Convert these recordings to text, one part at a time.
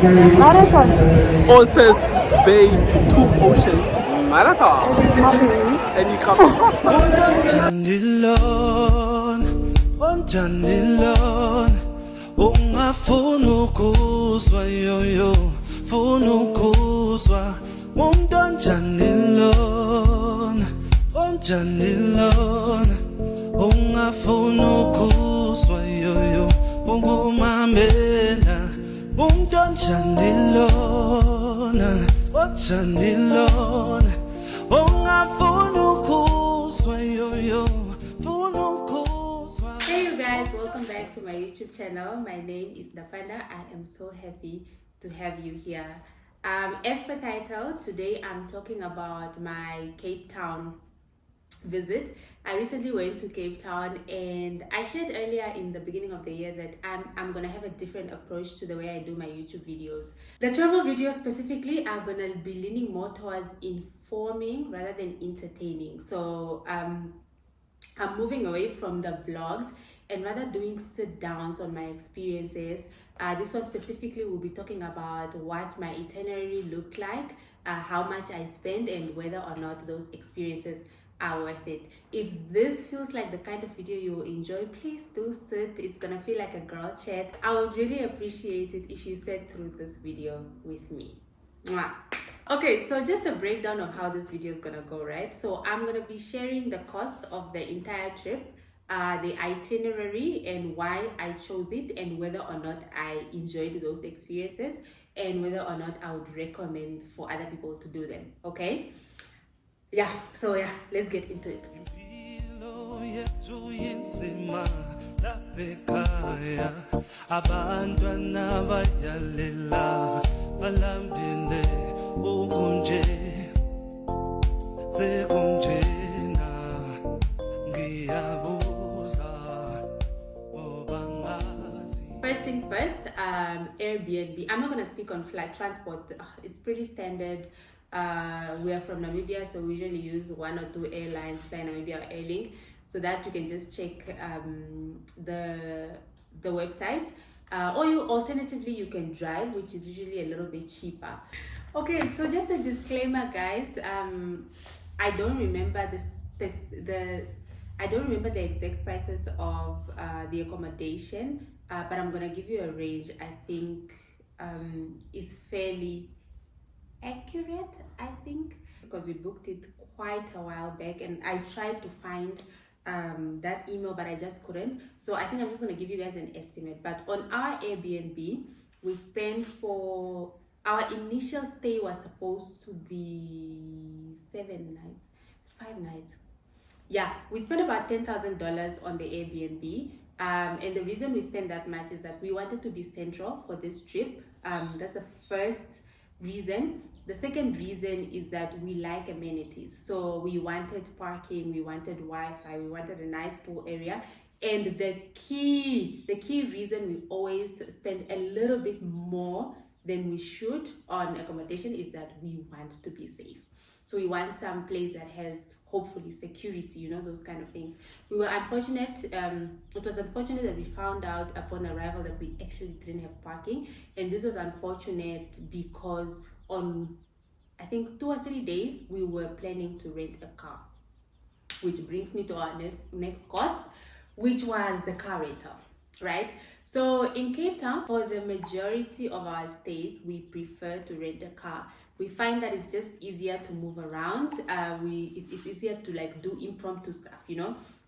Marathons. Oh, it says Bay, 2 oceans. Marathon. Any comments? Ungafuna ukuzwa yoyo, funa ukuzwa umuntu onjani lona, onjani lona. Ungafuna ukuzwa yoyo, ungumamela umuntu onjani lona, onjani lona. Ungafuna ukuzwa yoyo, funa ukuzwa. Hey you guys, welcome back to my YouTube channel. My name is Napanda. I am so happy to have you here. As per title, today I'm talking about my Cape Town visit. I recently went to Cape Town, and I shared earlier in the beginning of the year that I'm gonna have a different approach to the way I do my YouTube videos. The travel videos specifically are gonna be leaning more towards informing rather than entertaining. So I'm moving away from the vlogs and rather doing sit downs on my experiences. This one specifically will be talking about what my itinerary looked like, how much I spent, and whether or not those experiences are worth it. If this feels like the kind of video you will enjoy, please do sit. It's gonna feel like a girl chat. I would really appreciate it if you sat through this video with me. Mwah. Okay, so just a breakdown of how this video is gonna go, right? So I'm gonna be sharing the cost of the entire trip, the itinerary and why I chose it, and whether or not I enjoyed those experiences, and whether or not I would recommend for other people to do them. Okay, so let's get into it. First things first, Airbnb. I'm not going to speak on flight transport. It's pretty standard. We are from Namibia, so we usually use 1 or 2 airlines, Fly Namibia or Airlink, so that you can just check the website. Or alternatively, you can drive, which is usually a little bit cheaper. Okay, so just a disclaimer, guys. I don't remember the exact prices of the accommodation, but I'm gonna give you a range. I think is fairly accurate, I think, because we booked it quite a while back, and I tried to find that email, but I just couldn't. So I think I'm just going to give you guys an estimate. But on our Airbnb, we spent, for our initial stay was supposed to be 5 nights. Yeah, we spent about $10,000 on the Airbnb. And the reason we spent that much is that we wanted to be central for this trip. That's the first reason. The second reason is that we like amenities. So we wanted parking, we wanted Wi-Fi, we wanted a nice pool area. And the key reason we always spend a little bit more than we should on accommodation is that we want to be safe. So we want some place that has hopefully security, those kind of things. We were unfortunate, it was unfortunate that we found out upon arrival that we actually didn't have parking. And this was unfortunate because on, I think, 2 or 3 days, we were planning to rent a car. Which brings me to our next cost, which was the car rental, right? So in Cape Town, for the majority of our stays, we prefer to rent a car. We find that it's just easier to move around. It's easier to do impromptu stuff,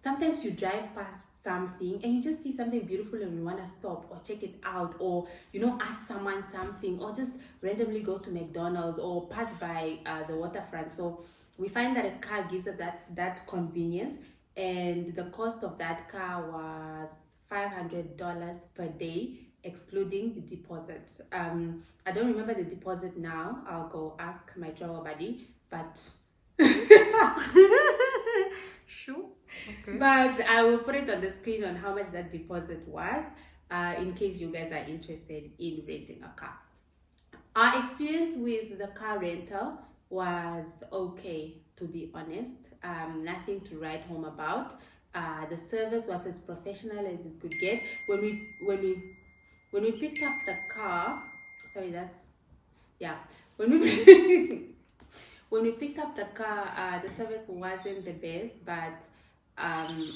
Sometimes you drive past something and you just see something beautiful and you want to stop or check it out, or ask someone something, or just randomly go to McDonald's or pass by the waterfront. So we find that a car gives us that convenience, and the cost of that car was $500 per day, excluding the deposit. I don't remember the deposit now. I'll go ask my travel buddy, but Sure. Okay. But I will put it on the screen on how much that deposit was, in case you guys are interested in renting a car. Our experience with the car rental was okay, to be honest. Nothing to write home about. The service was as professional as it could get. When we picked up the car, sorry, that's, yeah. When we when we picked up the car, the service wasn't the best, but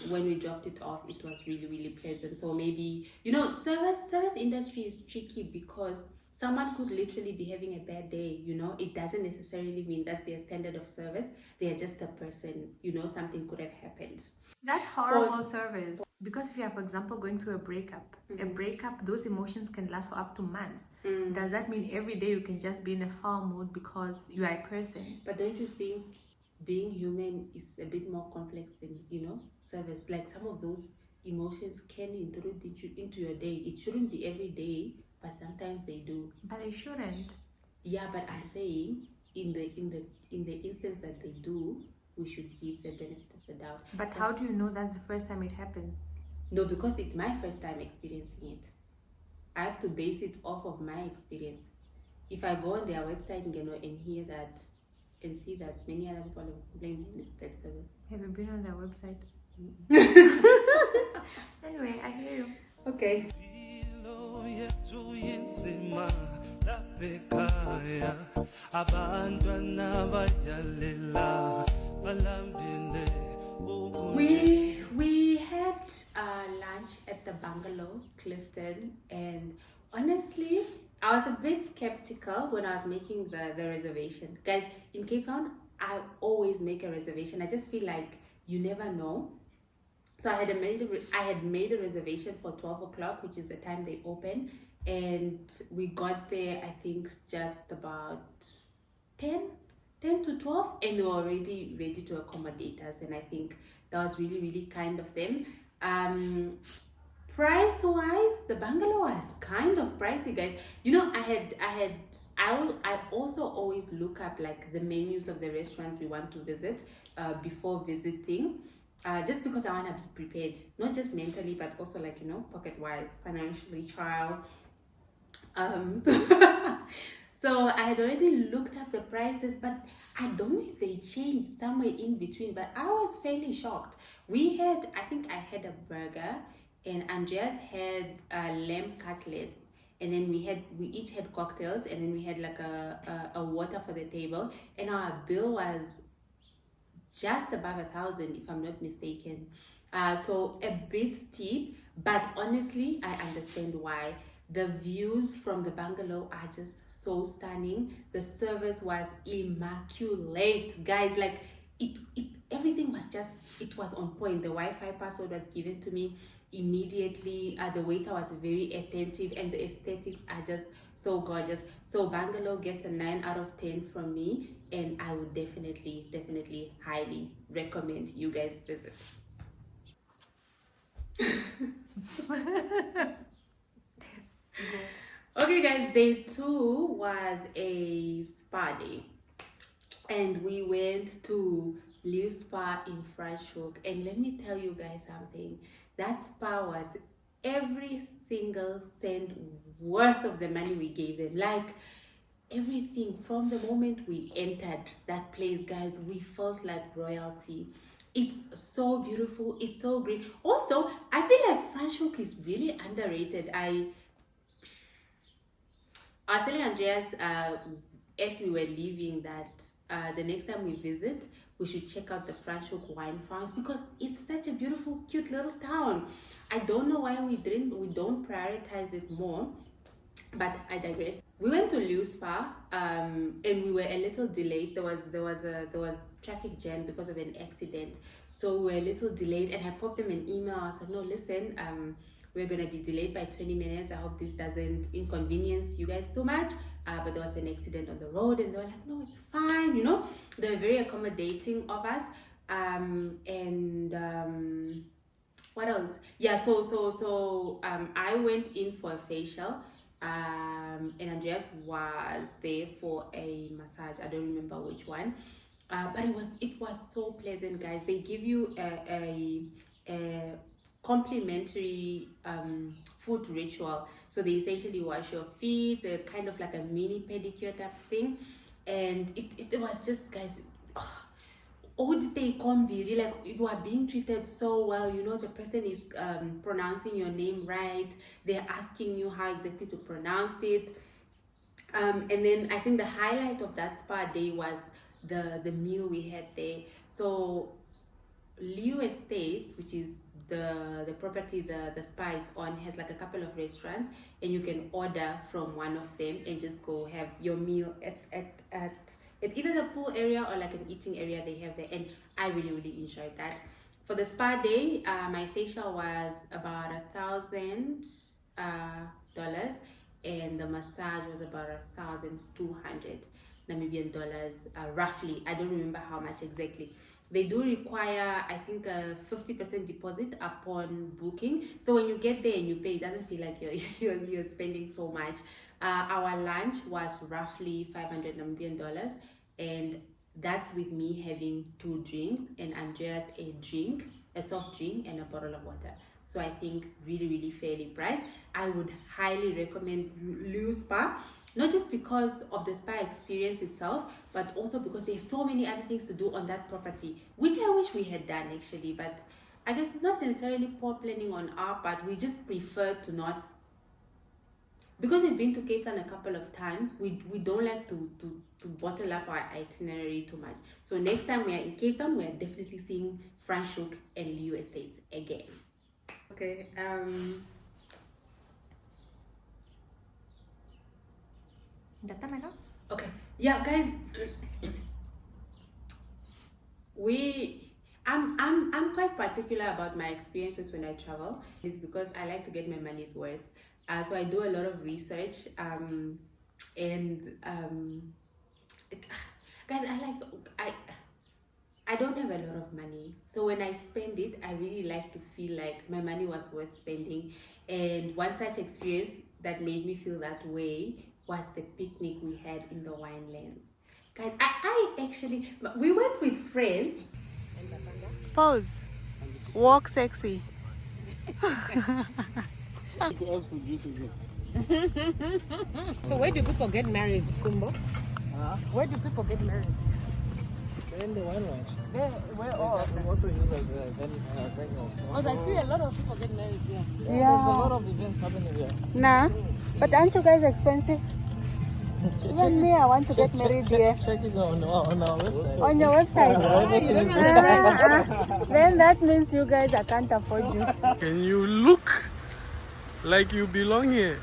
when we dropped it off, it was really, really pleasant. So maybe, you know, service industry is tricky because someone could literally be having a bad day, you know. It doesn't necessarily mean that's their standard of service. They are just a person, you know, something could have happened. That's horrible service. Because if you are, for example, going through a breakup, those emotions can last for up to months. Does that mean every day you can just be in a foul mood because you are a person? But don't you think being human is a bit more complex than, you know, service? Like some of those emotions can intrude into your day. It shouldn't be every day, but sometimes they do. But they shouldn't. Yeah, but I'm saying in the instance that they do, we should give the benefit of the doubt. But how do you know that's the first time it happens? No, because it's my first time experiencing it. I have to base it off of my experience. If I go on their website and, you know, and hear that and see that many other people have complained in this pet service. Have you been on their website? Anyway, I hear you. Okay. We had lunch at the Bungalow, Clifton, and honestly, I was a bit skeptical when I was making the reservation. Guys, in Cape Town, I always make a reservation. I just feel like you never know. So I had made a reservation for 12 o'clock, which is the time they open, and we got there, I think, just about 10 to 12, and they were already ready to accommodate us, and I think that was really, really kind of them. Price wise, the Bungalow was kind of pricey, guys. You know, I also always look up like the menus of the restaurants we want to visit before visiting, just because I want to be prepared, not just mentally but also, like, you know, pocket wise, financially, trial. So I had already looked up the prices, but I don't know if they changed somewhere in between, but I was fairly shocked. I think I had a burger, and Andreas had lamb cutlets, and then we each had cocktails, and then we had like a water for the table, and our bill was just above 1,000 if I'm not mistaken. So a bit steep, but honestly I understand why. The views from the Bungalow are just so stunning. The service was immaculate, guys. Like everything was just, it was on point. The Wi-Fi password was given to me immediately. The waiter was very attentive, and the aesthetics are just so gorgeous. So Bungalow gets a 9 out of 10 from me, and I would definitely highly recommend you guys visit. Okay guys, day 2 was a spa day, and we went to Leeu Spa in Franschhoek, and let me tell you guys something. That spa was every single cent worth of the money we gave them. Like everything from the moment we entered that place, guys, we felt like royalty. It's so beautiful, it's so green. Also, I feel like Franschhoek is really underrated. I was telling Andreas as we were leaving that the next time we visit, we should check out the Franschhoek wine farms, because it's such a beautiful, cute little town. I don't know why we don't prioritize it more, but I digress. We went to Leeu Spa, and we were a little delayed. There was traffic jam because of an accident, so we were a little delayed. And I popped them an email. I said, no, listen, we're gonna be delayed by 20 minutes. I hope this doesn't inconvenience you guys too much. But there was an accident on the road, and they were like, no, it's fine. You know, they were very accommodating of us. What else? Yeah, so I went in for a facial, and Andreas was there for a massage. I don't remember which one, but it was so pleasant, guys. They give you a complimentary foot ritual. So they essentially wash your feet, kind of like a mini pedicure type thing, and it was just, guys, like you are being treated so well. You know, the person is pronouncing your name right. They're asking you how exactly to pronounce it. And then I think the highlight of that spa day was the meal we had there. So Leeu Estates, which is the property the spa is on, has like a couple of restaurants, and you can order from one of them and just go have your meal at either the pool area or like an eating area they have there. And I really enjoyed that. For the spa day, my facial was about $1,000, and the massage was about 1,200 Namibian dollars, roughly. I don't remember how much exactly. They do require, I think, a 50% deposit upon booking. So when you get there and you pay, it doesn't feel like you're spending so much. Our lunch was roughly 500 Namibian dollars, and that's with me having 2 drinks and Andreas a soft drink and a bottle of water. So I think really fairly priced. I would highly recommend Leeu Spa, not just because of the spa experience itself, but also because there's so many other things to do on that property, which I wish we had done actually, but I guess not necessarily poor planning on our part. We just prefer to not, because we've been to Cape Town a couple of times, we don't like to bottle up our itinerary too much. So next time we are in Cape Town, we are definitely seeing Franschhoek and Leeu Estates again. Okay, okay, yeah, guys, I'm quite particular about my experiences when I travel. It's because I like to get my money's worth. So I do a lot of research, guys, I don't have a lot of money, so when I spend it, I really like to feel like my money was worth spending. And one such experience that made me feel that way was the picnic we had in the Winelands. Guys, I actually, we went with friends. Pause. Walk sexy. So where do people get married, Kumbo? Where do people get married? In the Winelands. Where all? Also use as a venue. Because I see a lot of people get married here. There's a lot of events happening here. Nah, but aren't you guys expensive? Even me, I want to get married here. Check it on our website. On your website? Then that means you guys, I can't afford you. Can you look like you belong here?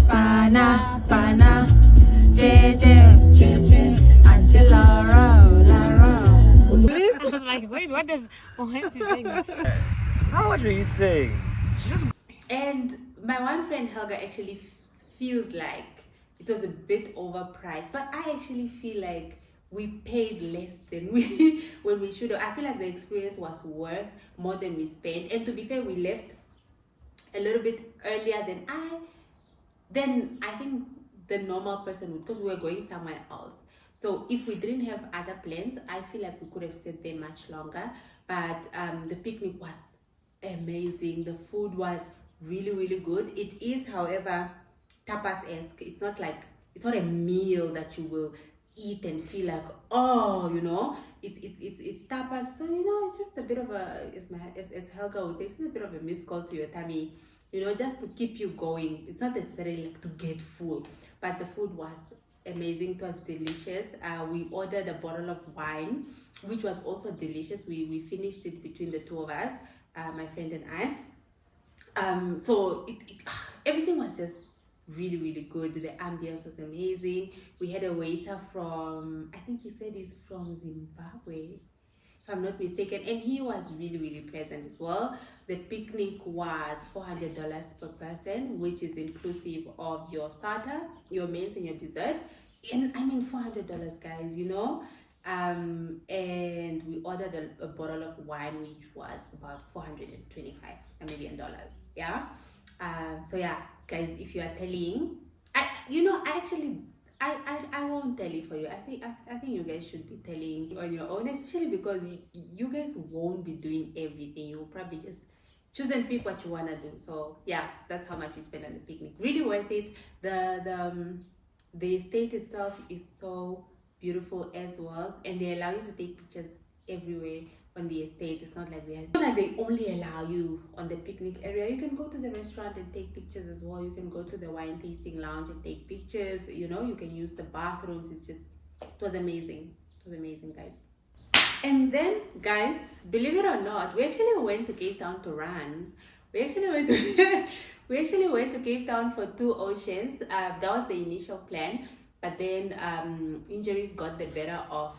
Pana, pana, until Lara. Please? I was like, wait, what is he saying? How much are you saying? And my one friend Helga actually feels like it was a bit overpriced, but I actually feel like we paid less than when we should have. I feel like the experience was worth more than we spent. And to be fair, we left a little bit earlier than I think the normal person would, because we were going somewhere else. So if we didn't have other plans, I feel like we could have stayed there much longer. But the picnic was amazing. The food was really good. It is, however, tapas-esque. It's not a meal that you will eat and feel like, oh, you know, it's tapas. So, you know, it's just a bit of a, as Helga would say, it's a bit of a miscall to your tummy, you know, just to keep you going. It's not necessarily like to get full, but the food was amazing. It was delicious. We ordered a bottle of wine, which was also delicious. We finished it between the two of us, my friend and I. So everything was just really good. The ambience was amazing. We had a waiter from, I think he said he's from Zimbabwe, if I'm not mistaken, and he was really pleasant as well. The picnic was $400 per person, which is inclusive of your starter, your mains, and your desserts. And I mean, $400, guys, you know. And we ordered a bottle of wine, which was about 425 Namibian dollars. Yeah. So yeah, guys, if you are telling, I won't tell it for you. I think you guys should be telling on your own, especially because you guys won't be doing everything. You'll probably just choose and pick what you want to do. So yeah, that's how much we spent on the picnic. Really worth it. The estate itself is so beautiful as well, and they allow you to take pictures everywhere. on the estate. It's not like they only allow you on the picnic area. You can go to the restaurant and take pictures as well. You can go to the wine tasting lounge and take pictures. You know, you can use the bathrooms. It was amazing. It was amazing, guys. And then, guys, believe it or not, we actually went to Cape Town to run. We actually went to Cape Town for 2 oceans. That was the initial plan, but then injuries got the better of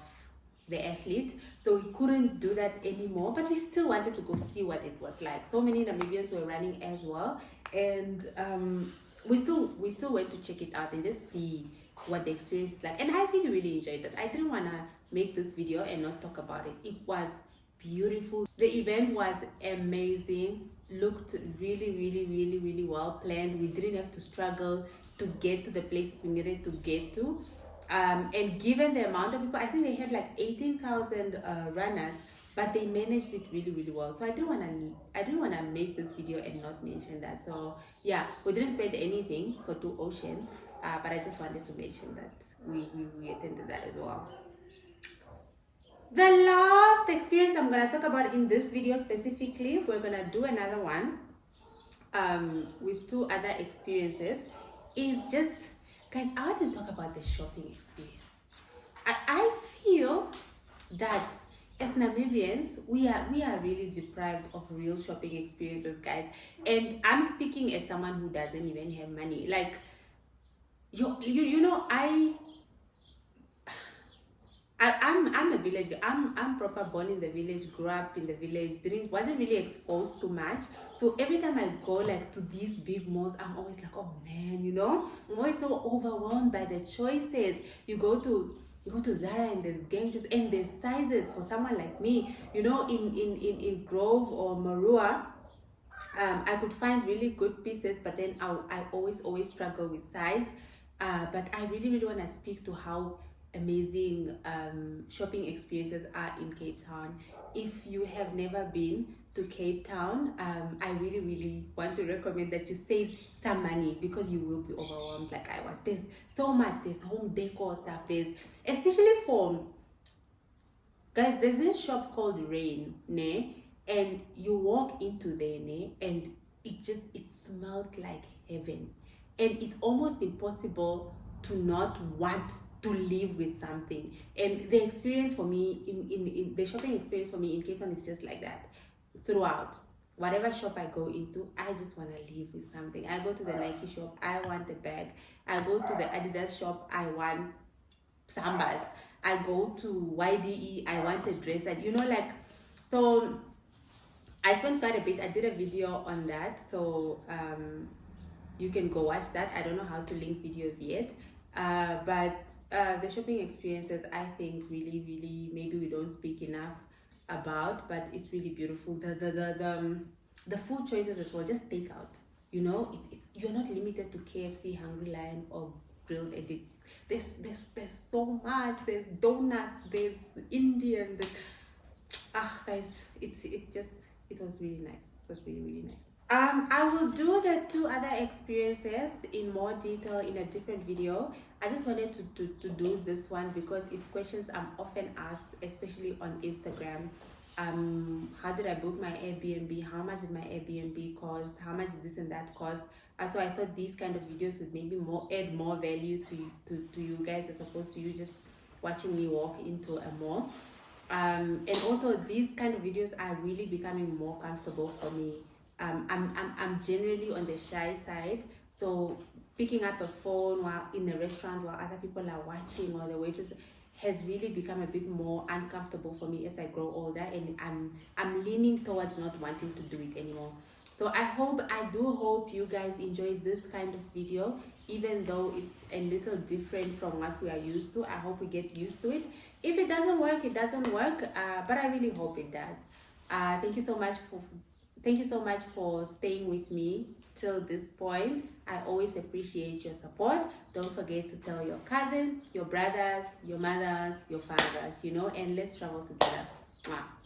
the athlete, so we couldn't do that anymore. But we still wanted to go see what it was like. So many Namibians were running as well, and we still went to check it out and just see what the experience is like. And I really enjoyed it. I didn't want to make this video and not talk about it. It was beautiful. The event was amazing. Looked really well planned. We didn't have to struggle to get to the places we needed to get to, and given the amount of people, I think they had like 18,000 runners, but they managed it really well. So I didn't want to make this video and not mention that. So yeah, we didn't spend anything for 2 oceans, but I just wanted to mention that we attended that as well. The last experience I'm going to talk about in this video specifically, we're going to do another one with 2 other experiences, is just, guys, I want to talk about the shopping experience. I feel that as Namibians, we are really deprived of real shopping experiences, guys. And I'm speaking as someone who doesn't even have money. Like, you know, I'm a village girl. I'm proper born in the village, grew up in the village, wasn't really exposed to much. So every time I go like to these big malls, I'm always like, oh man, you know, I'm always so overwhelmed by the choices. You go to Zara and there's gang juice and there's sizes for someone like me. You know, in Grove or Marua, I could find really good pieces, but then I always struggle with size. But I really want to speak to how amazing shopping experiences are in Cape Town. If you have never been to Cape Town, I really want to recommend that you save some money, because you will be overwhelmed like I was. There's so much. There's home decor stuff. There's, especially for guys, there's this shop called Rain, ne? And you walk into there, ne? And it smells like heaven, and it's almost impossible to not want to live with something. And the experience for me in the shopping experience for me in Cape Town is just like that throughout. Whatever shop I go into, I just want to live with something. I go to the Nike shop, I want a bag. I go to the Adidas shop, I want sambas. I go to YDE, I want a dress. And you know, like, so I spent quite a bit. I did a video on that, so you can go watch that. I don't know how to link videos yet, but the shopping experiences, I think really maybe we don't speak enough about, but it's really beautiful. The food choices as well, just take out, you know, it's you're not limited to KFC, Hungry Lion or Grilled Edits. There's so much. There's donuts, there's Indian, guys, it was really nice. It was really nice. I will do the 2 other experiences in more detail in a different video. I just wanted to do this one because it's questions I'm often asked, especially on Instagram. How did I book my Airbnb? How much did my Airbnb cost? How much did this and that cost? So I thought these kind of videos would maybe add more value to you guys, as opposed to you just watching me walk into a mall. And also these kind of videos are really becoming more comfortable for me. I'm generally on the shy side, so picking up the phone while in a restaurant while other people are watching, or the waitress, has really become a bit more uncomfortable for me as I grow older, and I'm leaning towards not wanting to do it anymore. So I do hope you guys enjoyed this kind of video, even though it's a little different from what we are used to. I hope we get used to it. If it doesn't work, it doesn't work, but I really hope it does. Thank you so much for staying with me till this point. I always appreciate your support. Don't forget to tell your cousins, your brothers, your mothers, your fathers, you know, and let's travel together. Mwah.